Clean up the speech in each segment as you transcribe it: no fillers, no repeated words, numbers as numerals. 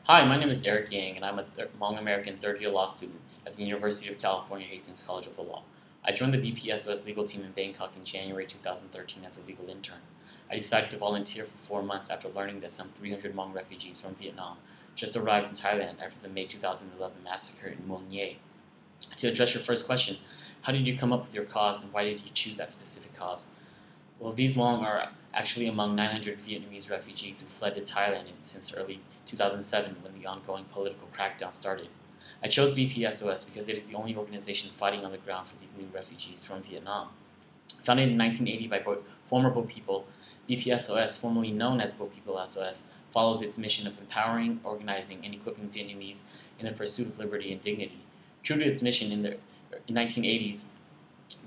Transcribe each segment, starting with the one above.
Hi, my name is Eric Yang, and I'm a Hmong American third-year law student at the University of California Hastings College of the Law. I joined the BPSOS legal team in Bangkok in January 2013 as a legal intern. I decided to volunteer for 4 months after learning that some 300 Hmong refugees from Vietnam just arrived in Thailand after the May 2011 massacre in Muang Ye. To address your first question, how did you come up with your cause and why did you choose that specific cause? Well, these Hmong are actually among 900 Vietnamese refugees who fled to Thailand since early 2007 when the ongoing political crackdown started. I chose BPSOS because it is the only organization fighting on the ground for these new refugees from Vietnam. Founded in 1980 by former Bo people, BPSOS, formerly known as Bo People SOS, follows its mission of empowering, organizing, and equipping Vietnamese in the pursuit of liberty and dignity. True to its mission in the 1980s,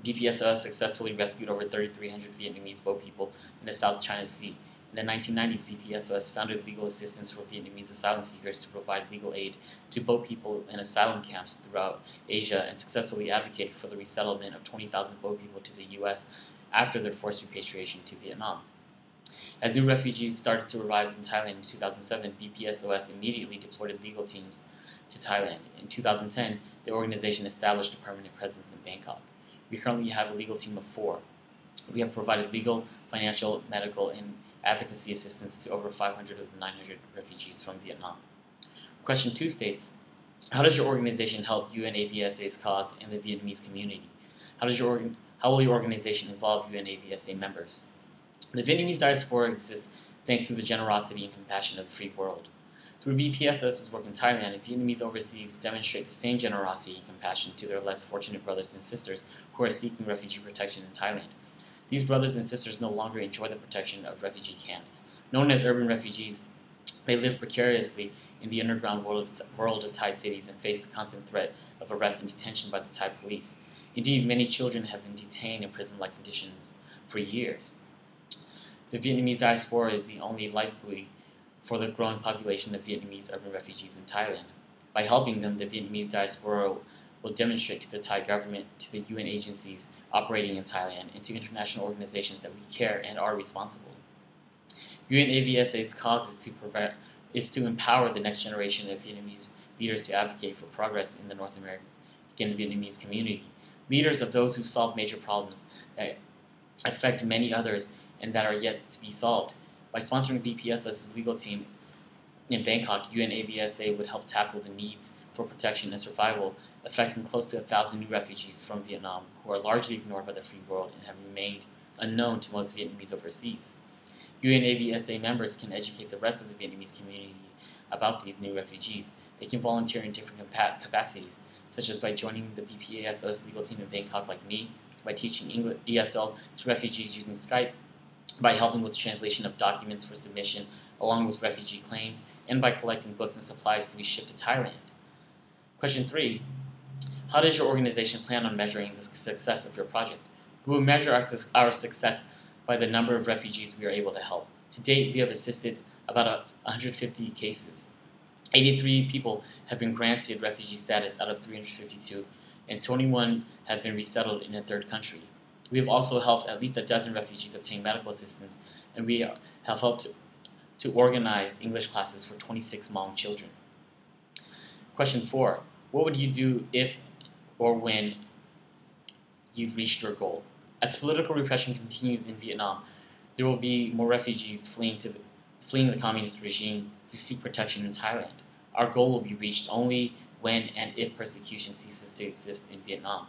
BPSOS successfully rescued over 3,300 Vietnamese Bo people in the South China Sea. In the 1990s, BPSOS founded legal assistance for Vietnamese asylum seekers to provide legal aid to Bo people in asylum camps throughout Asia and successfully advocated for the resettlement of 20,000 Bo people to the U.S. after their forced repatriation to Vietnam. As new refugees started to arrive in Thailand in 2007, BPSOS immediately deployed legal teams to Thailand. In 2010, the organization established a permanent presence in Bangkok. We currently have a legal team of 4. We have provided legal, financial, medical, and advocacy assistance to over 500 of the 900 refugees from Vietnam. Question 2 states, how does your organization help UNAVSA's cause and the Vietnamese community? How will your organization involve UNAVSA members? The Vietnamese diaspora exists thanks to the generosity and compassion of the free world. Through BPSOS's work in Thailand, Vietnamese overseas demonstrate the same generosity and compassion to their less fortunate brothers and sisters who are seeking refugee protection in Thailand. These brothers and sisters no longer enjoy the protection of refugee camps. Known as urban refugees, they live precariously in the underground world of Thai cities and face the constant threat of arrest and detention by the Thai police. Indeed, many children have been detained in prison-like conditions for years. The Vietnamese diaspora is the only lifebuoy for the growing population of Vietnamese urban refugees in Thailand. By helping them, the Vietnamese diaspora will demonstrate to the Thai government, to the UN agencies operating in Thailand, and to international organizations that we care and are responsible. UNAVSA's cause is to empower the next generation of Vietnamese leaders to advocate for progress in the North American Vietnamese community. Leaders of those who solve major problems that affect many others and that are yet to be solved. By sponsoring BPSOS's legal team in Bangkok, UNAVSA would help tackle the needs for protection and survival affecting close to 1,000 new refugees from Vietnam who are largely ignored by the free world and have remained unknown to most Vietnamese overseas. UNAVSA members can educate the rest of the Vietnamese community about these new refugees. They can volunteer in different capacities, such as by joining the BPSOS legal team in Bangkok like me, by teaching ESL to refugees using Skype, by helping with translation of documents for submission along with refugee claims, and by collecting books and supplies to be shipped to Thailand. Question 3. How does your organization plan on measuring the success of your project? We will measure our success by the number of refugees we are able to help. To date, we have assisted about 150 cases. 83 people have been granted refugee status out of 352, and 21 have been resettled in a third country. We have also helped at least 12 refugees obtain medical assistance, and we have helped to organize English classes for 26 Hmong children. Question 4. What would you do if or when you've reached your goal? As political repression continues in Vietnam, there will be more refugees fleeing the communist regime to seek protection in Thailand. Our goal will be reached only when and if persecution ceases to exist in Vietnam.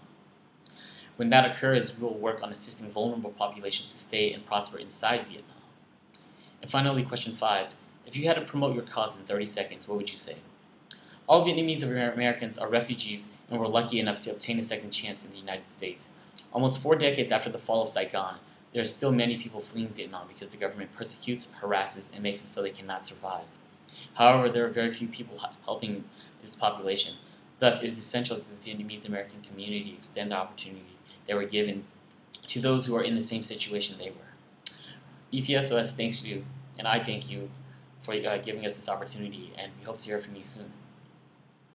When that occurs, we will work on assisting vulnerable populations to stay and prosper inside Vietnam. And finally, question 5. If you had to promote your cause in 30 seconds, what would you say? All Vietnamese Americans are refugees and were lucky enough to obtain a second chance in the United States. Almost 4 decades after the fall of Saigon, there are still many people fleeing Vietnam because the government persecutes, harasses, and makes it so they cannot survive. However, there are very few people helping this population. Thus, it is essential that the Vietnamese American community extend the opportunity they were given to those who are in the same situation they were. BPSOS thanks you, and I thank you for giving us this opportunity, and we hope to hear from you soon.